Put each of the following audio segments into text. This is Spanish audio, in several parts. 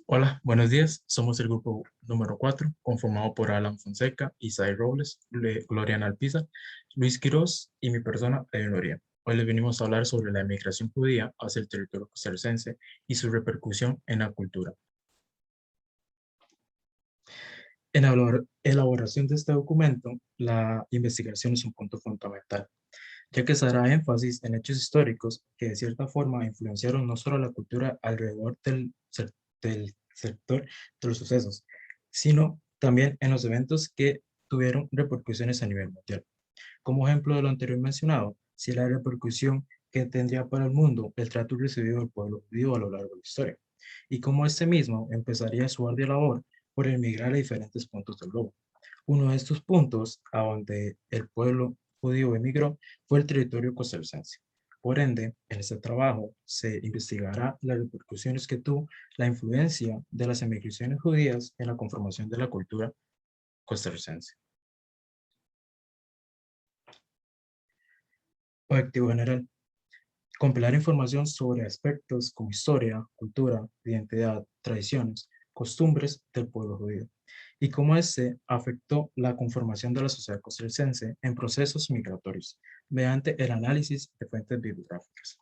Hola, buenos días. Somos el grupo número 4, conformado por Alan Fonseca, Isai Robles, Gloriana Alpiza, Luis Quirós y mi persona, Leonoria. Hoy les venimos a hablar sobre la emigración judía hacia el territorio costarricense y su repercusión en la cultura. En la elaboración de este documento, la investigación es un punto fundamental, ya que se hará énfasis en hechos históricos que de cierta forma influenciaron no solo la cultura alrededor del sector de los sucesos, sino también en los eventos que tuvieron repercusiones a nivel mundial. Como ejemplo de lo anterior mencionado, si la repercusión que tendría para el mundo el trato recibido del pueblo judío a lo largo de la historia, y cómo este mismo empezaría su ardua labor por emigrar a diferentes puntos del globo. Uno de estos puntos a donde el pueblo judío emigró fue el territorio costarricense. Por ende, en este trabajo se investigará las repercusiones que tuvo la influencia de las emigraciones judías en la conformación de la cultura costarricense. Objetivo general: compilar información sobre aspectos como historia, cultura, identidad, tradiciones, costumbres del pueblo judío y cómo este afectó la conformación de la sociedad costarricense en procesos migratorios mediante el análisis de fuentes bibliográficas.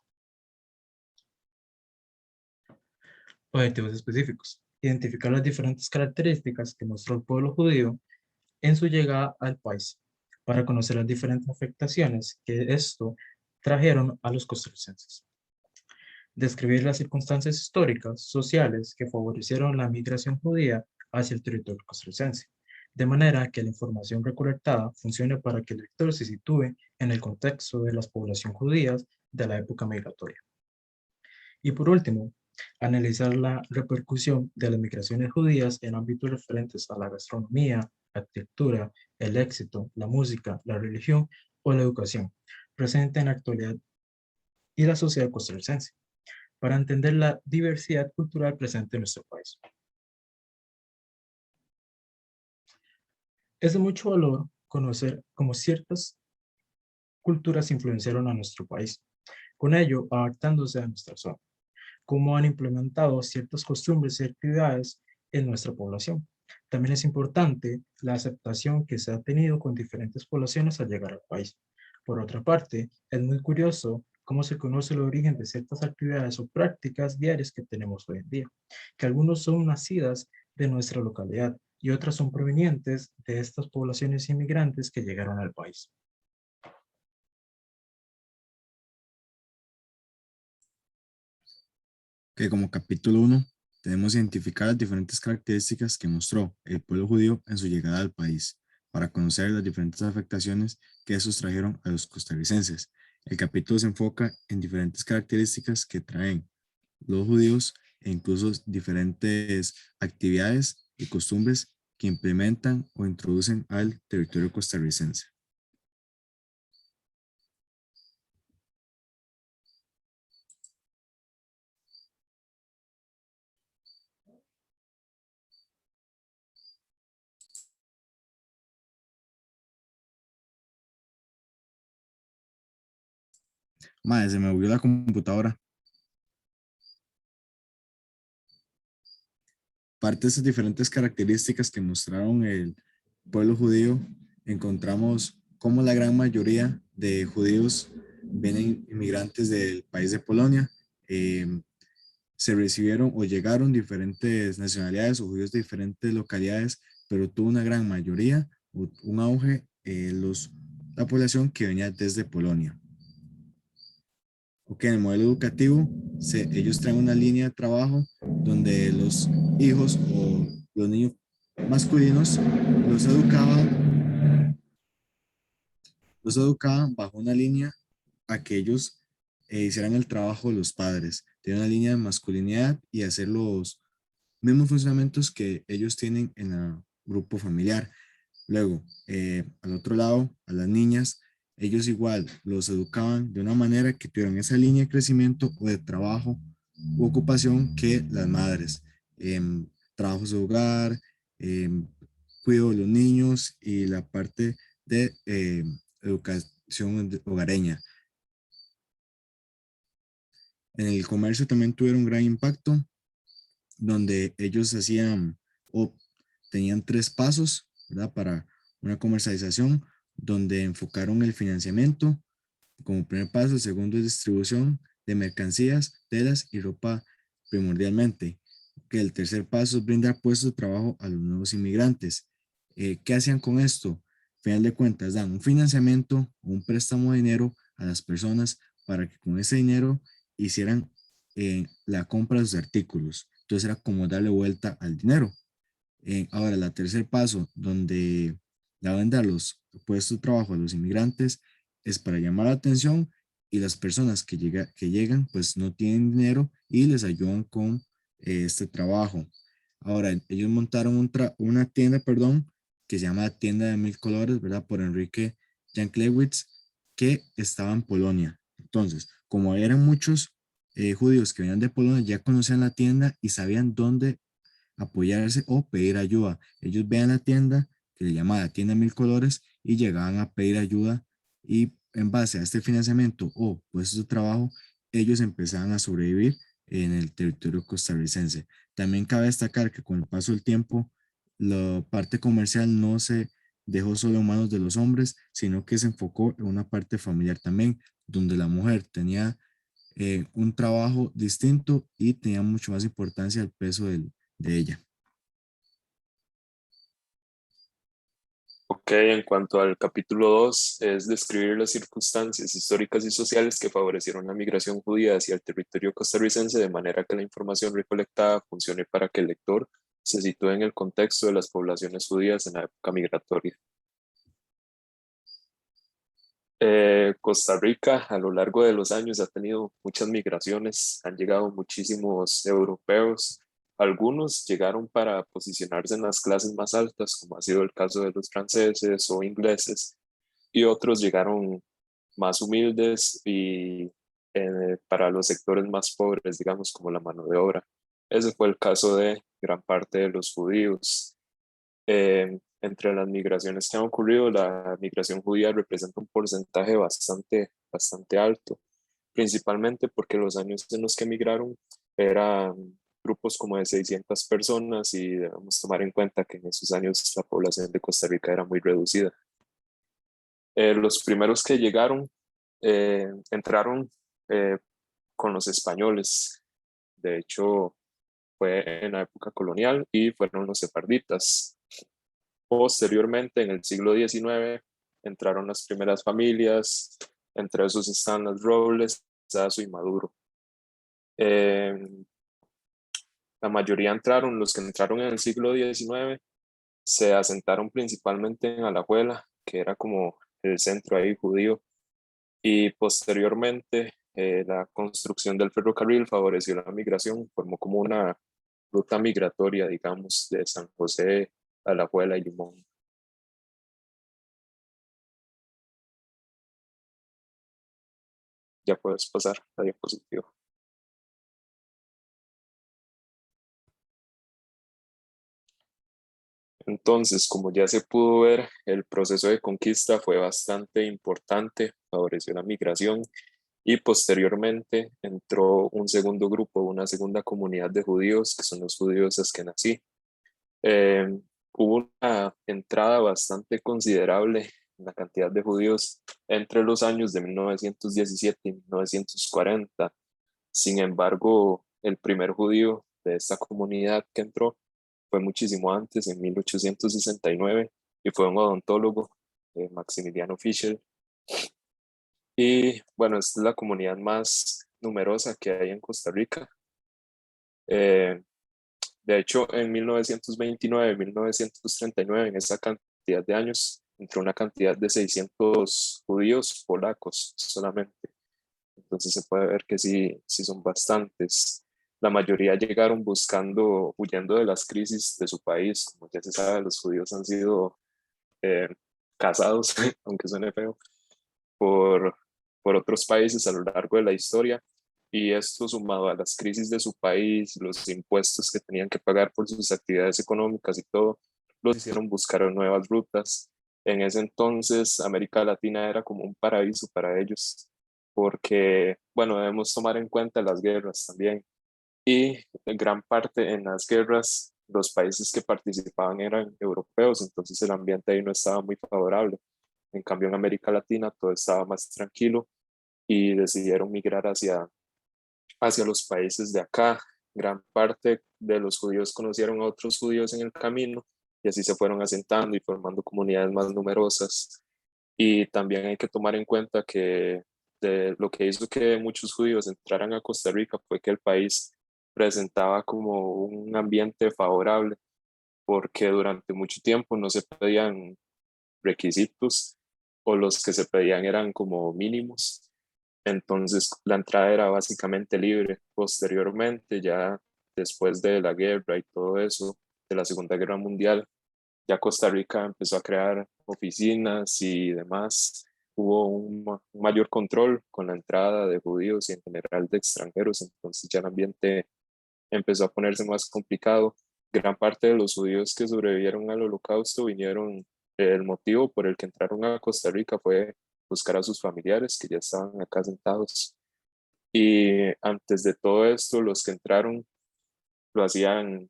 Objetivos específicos: identificar las diferentes características que mostró el pueblo judío en su llegada al país para conocer las diferentes afectaciones que esto trajeron a los costarricenses. Describir las circunstancias históricas, sociales que favorecieron la migración judía hacia el territorio costarricense, de manera que la información recolectada funcione para que el lector se sitúe en el contexto de las poblaciones judías de la época migratoria. Y por último, analizar la repercusión de las migraciones judías en ámbitos referentes a la gastronomía, la arquitectura, el éxito, la música, la religión o la educación, presente en la actualidad y la sociedad costarricense, para entender la diversidad cultural presente en nuestro país. Es de mucho valor conocer cómo ciertas culturas influenciaron a nuestro país, con ello adaptándose a nuestra zona, cómo han implementado ciertas costumbres y actividades en nuestra población. También es importante la aceptación que se ha tenido con diferentes poblaciones al llegar al país. Por otra parte, es muy curioso cómo se conoce el origen de ciertas actividades o prácticas diarias que tenemos hoy en día, que algunos son nacidas de nuestra localidad y otras son provenientes de estas poblaciones inmigrantes que llegaron al país. Que como capítulo 1 tenemos identificar las diferentes características que mostró el pueblo judío en su llegada al país, para conocer las diferentes afectaciones que estos trajeron a los costarricenses. El capítulo se enfoca en diferentes características que traen los judíos e incluso diferentes actividades y costumbres que implementan o introducen al territorio costarricense. Madre, se me volvió la computadora. Parte de esas diferentes características que mostraron el pueblo judío, encontramos cómo la gran mayoría de judíos vienen inmigrantes del país de Polonia. eh, Se recibieron o llegaron diferentes nacionalidades o judíos de diferentes localidades, pero tuvo una gran mayoría, un auge, la población que venía desde Polonia. Ok, en el modelo educativo, ellos traen una línea de trabajo donde los hijos o los niños masculinos los educaban, los educaban bajo una línea a que ellos hicieran el trabajo de los padres. Tienen una línea de masculinidad y hacer los mismos funcionamientos que ellos tienen en el grupo familiar. Luego, al otro lado, a las niñas, ellos igual los educaban de una manera que tuvieran esa línea de crecimiento o de trabajo u ocupación que las madres. Trabajos de hogar, cuidado de los niños y la parte de educación hogareña. En el comercio también tuvieron un gran impacto, donde ellos hacían o tenían 3 pasos, ¿verdad? Para una comercialización, donde enfocaron el financiamiento como primer paso. El segundo es distribución de mercancías, telas y ropa primordialmente. Que el tercer paso es brindar puestos de trabajo a los nuevos inmigrantes. ¿Qué hacían con esto? Final de cuentas, dan un financiamiento o un préstamo de dinero a las personas para que con ese dinero hicieran la compra de sus artículos. Entonces era como darle vuelta al dinero. Ahora, el tercer paso, donde la venta los puestos de trabajo a los inmigrantes, es para llamar la atención y las personas que llegan, pues no tienen dinero y les ayudan con este trabajo. Ahora, ellos montaron una tienda, perdón, que se llama Tienda de Mil Colores, ¿verdad? Por Enrique Janklewicz, que estaba en Polonia. Entonces, como eran muchos judíos que venían de Polonia, ya conocían la tienda y sabían dónde apoyarse o pedir ayuda. Ellos vean la tienda, que le llama la tienda Mil Colores, y llegaban a pedir ayuda y en base a este financiamiento o puestos de trabajo, ellos empezaban a sobrevivir en el territorio costarricense. También cabe destacar que con el paso del tiempo, la parte comercial no se dejó solo en manos de los hombres, sino que se enfocó en una parte familiar también, donde la mujer tenía un trabajo distinto y tenía mucho más importancia el peso de ella. Ok, en cuanto al capítulo 2, es describir las circunstancias históricas y sociales que favorecieron la migración judía hacia el territorio costarricense de manera que la información recolectada funcione para que el lector se sitúe en el contexto de las poblaciones judías en la época migratoria. Costa Rica a lo largo de los años ha tenido muchas migraciones, han llegado muchísimos europeos, algunos llegaron para posicionarse en las clases más altas, como ha sido el caso de los franceses o ingleses, y otros llegaron más humildes y para los sectores más pobres, digamos, como la mano de obra. Ese fue el caso de gran parte de los judíos. Entre las migraciones que han ocurrido, la migración judía representa un porcentaje bastante alto, principalmente porque los años en los que migraron eran grupos como de 600 personas y debemos tomar en cuenta que en esos años la población de Costa Rica era muy reducida. Los primeros que llegaron entraron con los españoles. De hecho, fue en la época colonial y fueron los sefarditas. Posteriormente, en el siglo XIX, entraron las primeras familias, entre esos están las Robles, Sazo y Maduro. La mayoría entraron, los que entraron en el siglo XIX, se asentaron principalmente en Alajuela, que era como el centro ahí judío, y posteriormente la construcción del ferrocarril favoreció la migración, formó como una ruta migratoria, digamos, de San José, Alajuela y Limón. Ya puedes pasar la diapositiva. Entonces, como ya se pudo ver, el proceso de conquista fue bastante importante, favoreció la migración y posteriormente entró un segundo grupo, una segunda comunidad de judíos, que son los judíos askenazí. Eh, Hubo una entrada bastante considerable en la cantidad de judíos entre los años de 1917 y 1940. Sin embargo, el primer judío de esta comunidad que entró fue muchísimo antes, en 1869, y fue un odontólogo, Maximiliano Fischer. Y bueno, esta es la comunidad más numerosa que hay en Costa Rica. De hecho, en 1929, 1939, en esa cantidad de años, entró una cantidad de 600 judíos polacos solamente. Entonces se puede ver que sí son bastantes. La mayoría llegaron huyendo de las crisis de su país. Como ya se sabe, los judíos han sido eh, casados, aunque suene feo, por, por otros países a lo largo de la historia. Y esto sumado a las crisis de su país, los impuestos que tenían que pagar por sus actividades económicas y todo, los hicieron buscar nuevas rutas. En ese entonces, América Latina era como un paraíso para ellos, porque, bueno, debemos tomar en cuenta las guerras también. y gran parte en las guerras, los países que participaban eran europeos, entonces el ambiente ahí no estaba muy favorable. En cambio, en América Latina todo estaba más tranquilo y decidieron migrar hacia los países de acá. Gran parte de los judíos conocieron a otros judíos en el camino y así se fueron asentando y formando comunidades más numerosas. Y también hay que tomar en cuenta que de lo que hizo que muchos judíos entraran a Costa Rica fue que el país presentaba como un ambiente favorable, porque durante mucho tiempo no se pedían requisitos o los que se pedían eran como mínimos. Entonces la entrada era básicamente libre. Posteriormente, ya después de la guerra y todo eso, de la Segunda Guerra Mundial, ya Costa Rica empezó a crear oficinas y demás. Hubo un mayor control con la entrada de judíos y en general de extranjeros, entonces ya el ambiente empezó a ponerse más complicado. Gran parte de los judíos que sobrevivieron al Holocausto vinieron, el motivo por el que entraron a Costa Rica fue buscar a sus familiares que ya estaban acá sentados. Y antes de todo esto, los que entraron lo hacían,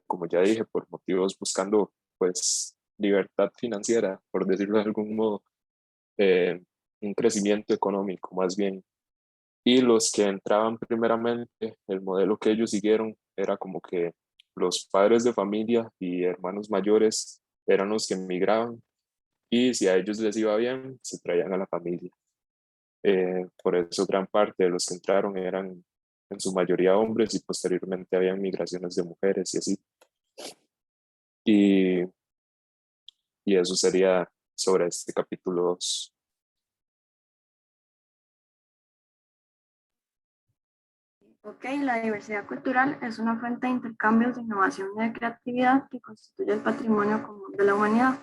como ya dije, por motivos buscando pues libertad financiera, por decirlo de algún modo, eh, un crecimiento económico más bien. Y los que entraban primeramente, el modelo que ellos siguieron era como que los padres de familia y hermanos mayores eran los que emigraban y si a ellos les iba bien, se traían a la familia. Por eso gran parte de los que entraron eran en su mayoría hombres y posteriormente habían migraciones de mujeres y así. Y, y eso sería sobre este capítulo 2. Ok, la diversidad cultural es una fuente de intercambios, de innovación y de creatividad que constituye el patrimonio común de la humanidad.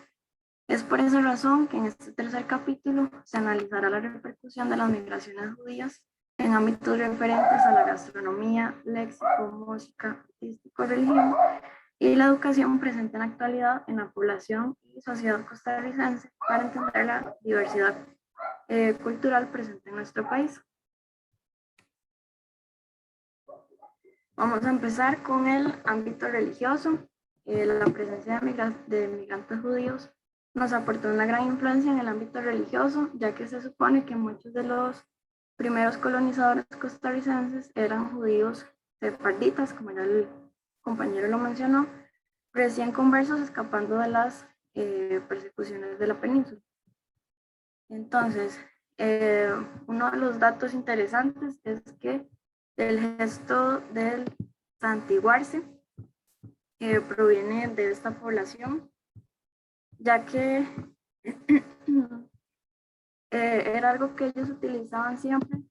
Es por esa razón que en este tercer capítulo se analizará la repercusión de las migraciones judías en ámbitos referentes a la gastronomía, léxico, música, artístico, religión y la educación presente en la actualidad en la población y sociedad costarricense para entender la diversidad cultural presente en nuestro país. Vamos a empezar con el ámbito religioso. La presencia de migrantes judíos nos aportó una gran influencia en el ámbito religioso, ya que se supone que muchos de los primeros colonizadores costarricenses eran judíos sefarditas, como ya el compañero lo mencionó, recién conversos escapando de las persecuciones de la península. Entonces, uno de los datos interesantes es que el gesto del santiguarse proviene de esta población, ya que era algo que ellos utilizaban siempre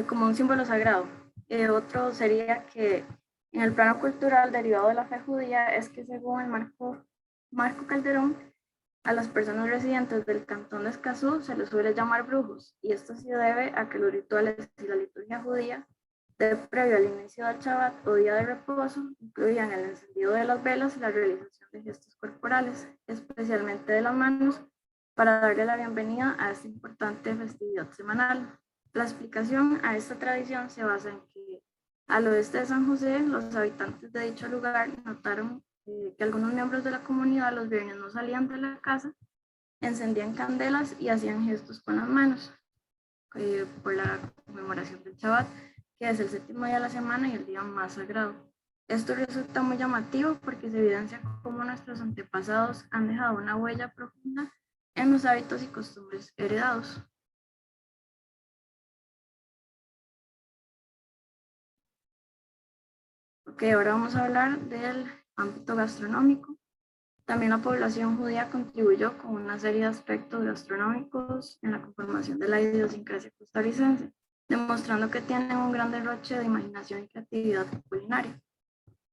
como un símbolo sagrado. Otro sería que en el plano cultural derivado de la fe judía es que según el Marco Calderón, a las personas residentes del cantón de Escazú se les suele llamar brujos, y esto se debe a que los rituales y la liturgia judía previo al inicio del Shabbat o día de reposo incluían el encendido de las velas y la realización de gestos corporales, especialmente de las manos, para darle la bienvenida a esta importante festividad semanal. La explicación a esta tradición se basa en que al oeste de San José, los habitantes de dicho lugar notaron que algunos miembros de la comunidad los viernes no salían de la casa, encendían candelas y hacían gestos con las manos por la conmemoración del Shabbat, que es el séptimo día de la semana y el día más sagrado. Esto resulta muy llamativo porque se evidencia cómo nuestros antepasados han dejado una huella profunda en los hábitos y costumbres heredados. Ok, ahora vamos a hablar del ámbito gastronómico. También la población judía contribuyó con una serie de aspectos gastronómicos en la conformación de la idiosincrasia costarricense, demostrando que tienen un gran derroche de imaginación y creatividad culinaria.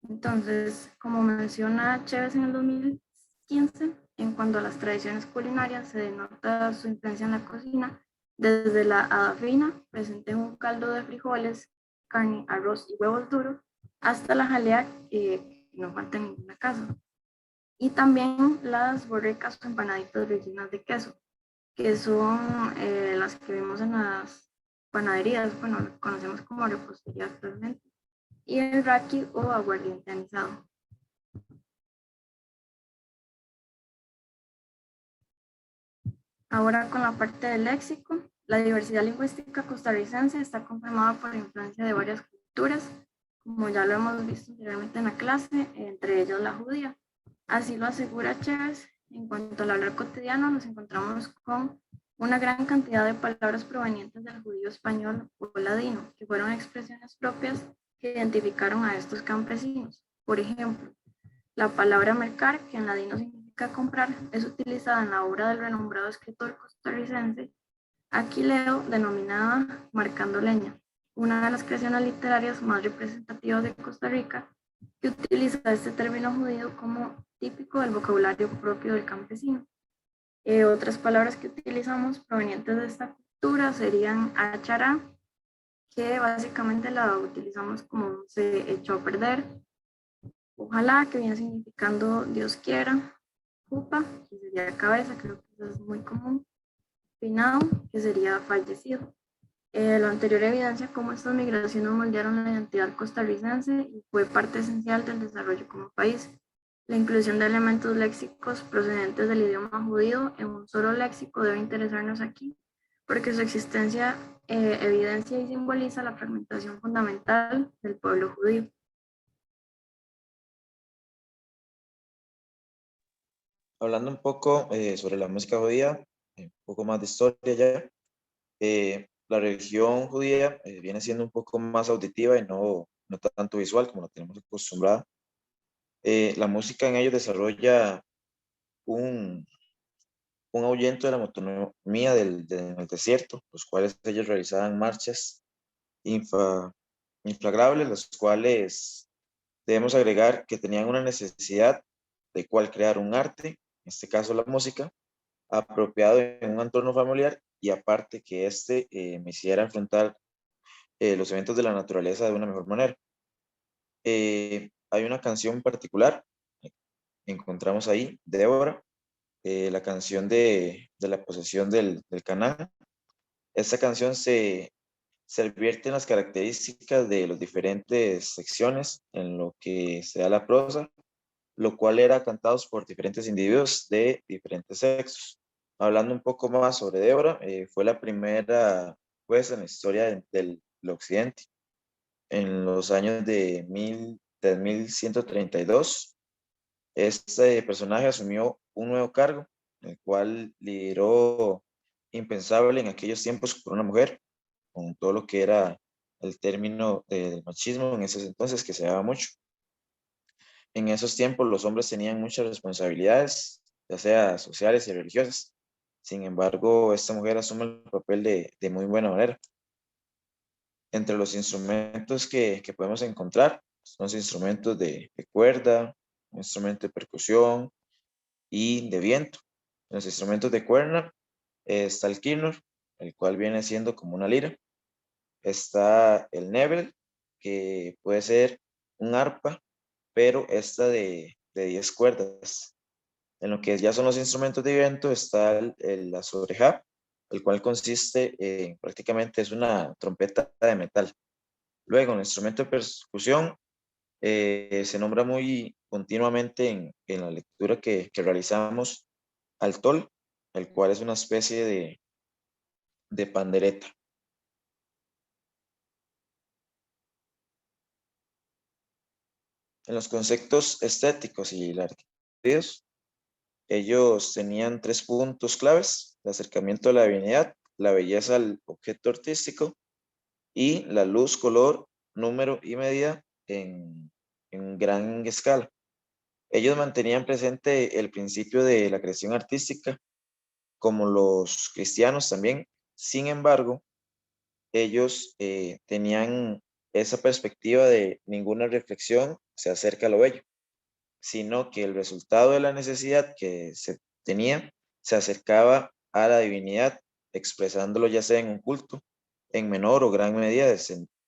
Entonces, como menciona Chévez en el 2015, en cuanto a las tradiciones culinarias, se denota su influencia en la cocina, desde la hada fina, presente en un caldo de frijoles, carne, arroz y huevos duros, hasta la jalea, que no falta en ninguna casa. Y también las borrecas o empanaditas rellenas de queso, que son las que vemos en las panaderías, bueno, lo conocemos como repostería actualmente, y el raki o aguardiente anisado. Ahora con la parte del léxico, la diversidad lingüística costarricense está conformada por la influencia de varias culturas, como ya lo hemos visto anteriormente en la clase, entre ellas la judía. Así lo asegura Chávez. En cuanto al hablar cotidiano, nos encontramos con una gran cantidad de palabras provenientes del judío español o ladino, que fueron expresiones propias que identificaron a estos campesinos. Por ejemplo, la palabra mercar, que en ladino significa comprar, es utilizada en la obra del renombrado escritor costarricense Aquileo, denominada Marcando Leña, una de las creaciones literarias más representativas de Costa Rica, que utiliza este término judío como típico del vocabulario propio del campesino. Otras palabras que utilizamos provenientes de esta cultura serían achará, que básicamente la utilizamos como se echó a perder, ojalá, que viene significando Dios quiera, jupa, que sería cabeza, creo que eso es muy común, finado, que sería fallecido. Lo anterior evidencia cómo estas migraciones moldearon la identidad costarricense y fue parte esencial del desarrollo como país. La inclusión de elementos léxicos procedentes del idioma judío en un solo léxico debe interesarnos aquí, porque su existencia evidencia y simboliza la fragmentación fundamental del pueblo judío. Hablando un poco sobre la música judía, un poco más de historia ya, la religión judía viene siendo un poco más auditiva y no tanto visual como lo tenemos acostumbrada. La música en ellos desarrolla un, un ahuyento de la monotonía del desierto, los cuales ellos realizaban marchas infra, inflagrables, las cuales debemos agregar que tenían una necesidad de cual crear un arte, en este caso la música, apropiado en un entorno familiar y aparte que me hiciera afrontar los eventos de la naturaleza de una mejor manera. Hay una canción particular, encontramos ahí, Débora, la canción de la posesión del Canaán. Esta canción se advierte en las características de las diferentes secciones en lo que se da la prosa, lo cual era cantados por diferentes individuos de diferentes sexos. Hablando un poco más sobre Débora, fue la primera jueza en la historia del occidente. En los años de 1132, este personaje asumió un nuevo cargo, el cual lideró impensable en aquellos tiempos por una mujer, con todo lo que era el término del machismo en ese entonces, que se daba mucho. En esos tiempos los hombres tenían muchas responsabilidades, ya sea sociales y religiosas. Sin embargo, esta mujer asume el papel de muy buena manera. Entre los instrumentos que podemos encontrar son los instrumentos de cuerda, un instrumento de percusión y de viento. En los instrumentos de cuerda está el kinnor, el cual viene siendo como una lira. Está el nebel, que puede ser un arpa, pero esta de 10 cuerdas. En lo que ya son los instrumentos de viento está la sorejá, el cual consiste en prácticamente es una trompeta de metal. Luego, el instrumento de percusión se nombra muy continuamente en la lectura que realizamos al tol, el cual es una especie de pandereta. En los conceptos estéticos y la arquitectura, ellos tenían 3 puntos claves: el acercamiento a la divinidad, la belleza al objeto artístico y la luz, color, número y medida en gran escala. Ellos mantenían presente el principio de la creación artística, como los cristianos también. Sin embargo, ellos tenían esa perspectiva de ninguna reflexión se acerca a lo bello, sino que el resultado de la necesidad que se tenía se acercaba a la divinidad, expresándolo ya sea en un culto, en menor o gran medida,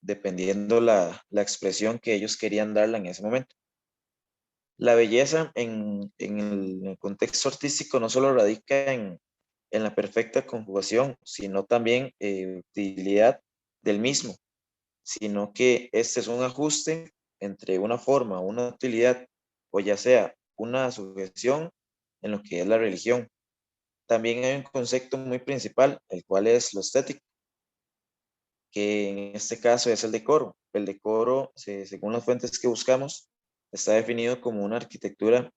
dependiendo la expresión que ellos querían darla en ese momento. La belleza en el contexto artístico no solo radica en la perfecta conjugación, sino también utilidad del mismo, sino que este es un ajuste entre una forma, una utilidad, o ya sea una sujeción en lo que es la religión. También hay un concepto muy principal, el cual es lo estético, que en este caso es el decoro. El decoro, según las fuentes que buscamos, está definido como una arquitectura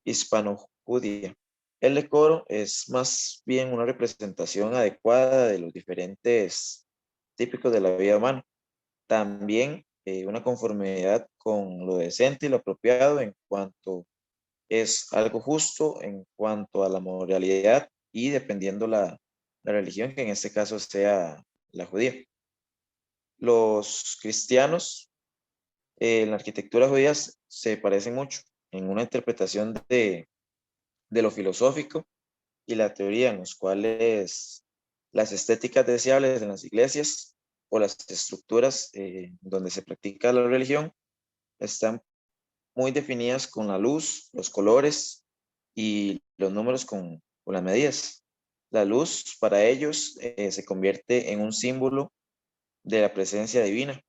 hispano-judía. El decoro es más bien una representación adecuada de los diferentes típicos de la vida humana. También una conformidad con lo decente y lo apropiado en cuanto es algo justo, en cuanto a la moralidad y dependiendo la religión, que en este caso sea la judía. Los cristianos en la arquitectura judía se parecen mucho en una interpretación de lo filosófico y la teoría, en los cuales las estéticas deseables en las iglesias o las estructuras donde se practica la religión están muy definidas con la luz, los colores y los números con las medidas. La luz para ellos se convierte en un símbolo de la presencia divina.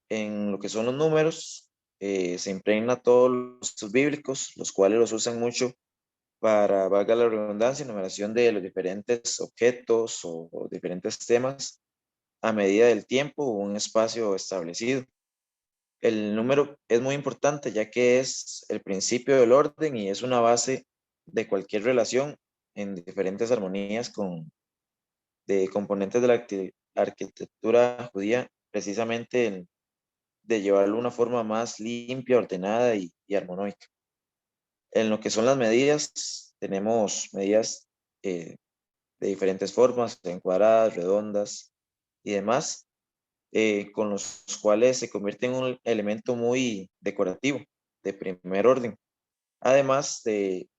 En lo que son los números, se impregna todos los textos bíblicos, los cuales los usan mucho para, valga la redundancia, numeración de los diferentes objetos o diferentes temas a medida del tiempo o un espacio establecido. El número es muy importante ya que es el principio del orden y es una base de cualquier relación en diferentes armonías de componentes de la arquitectura judía, precisamente de llevarlo a una forma más limpia, ordenada y armónica. En lo que son las medidas, tenemos medidas de diferentes formas, encuadradas, redondas y demás, con los cuales se convierte en un elemento muy decorativo, de primer orden, además de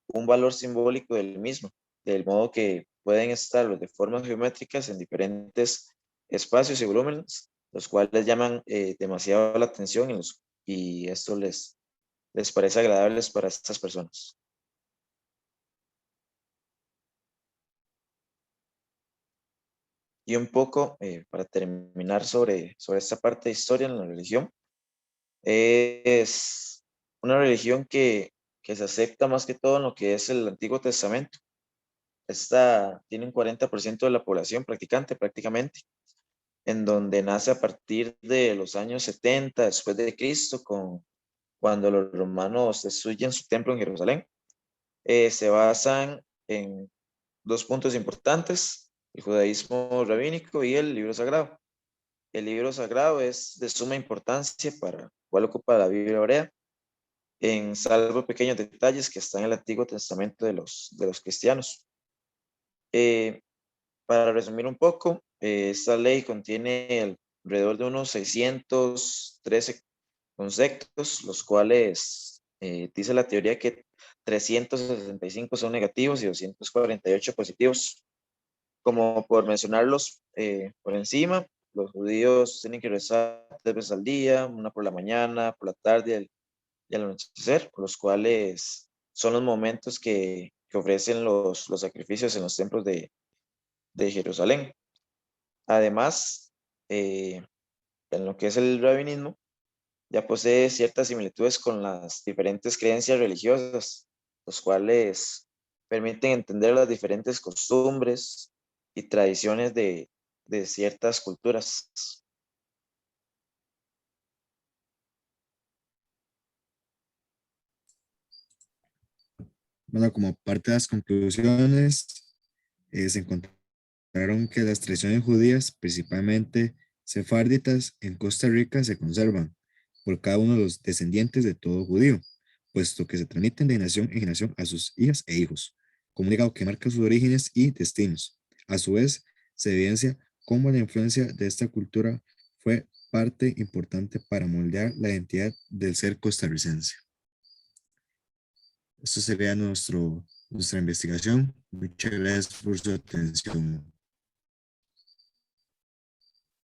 un valor simbólico del mismo, del modo que pueden estar los de formas geométricas en diferentes espacios y volúmenes, los cuales llaman demasiado la atención y esto les parece agradables para estas personas. Y un poco, para terminar sobre esta parte de historia en la religión, es una religión que se acepta más que todo en lo que es el Antiguo Testamento. Esta tiene un 40% de la población practicante prácticamente, en donde nace a partir de los años 70 después de Cristo, cuando los romanos destruyen su templo en Jerusalén. Se basan en dos puntos importantes: el judaísmo rabínico y el libro sagrado. El libro sagrado es de suma importancia para cuál ocupa la Biblia hebrea, en salvo pequeños detalles que están en el Antiguo Testamento de los cristianos. Para resumir un poco, esta ley contiene alrededor de unos 613 conceptos, los cuales dice la teoría que 365 son negativos y 248 positivos. Como por mencionarlos por encima, los judíos tienen que rezar 3 veces al día, una por la mañana, por la tarde y al anochecer, los cuales son los momentos que ofrecen los sacrificios en los templos de Jerusalén. Además, en lo que es el rabinismo, ya posee ciertas similitudes con las diferentes creencias religiosas, los cuales permiten entender las diferentes costumbres y tradiciones de ciertas culturas. Bueno, como parte de las conclusiones, se encontraron que las tradiciones judías, principalmente sefárditas, en Costa Rica se conservan por cada uno de los descendientes de todo judío, puesto que se transmiten de generación en generación a sus hijas e hijos, como un legado que marca sus orígenes y destinos. A su vez, se evidencia cómo la influencia de esta cultura fue parte importante para moldear la identidad del ser costarricense. Esto sería nuestra investigación. Muchas gracias por su atención.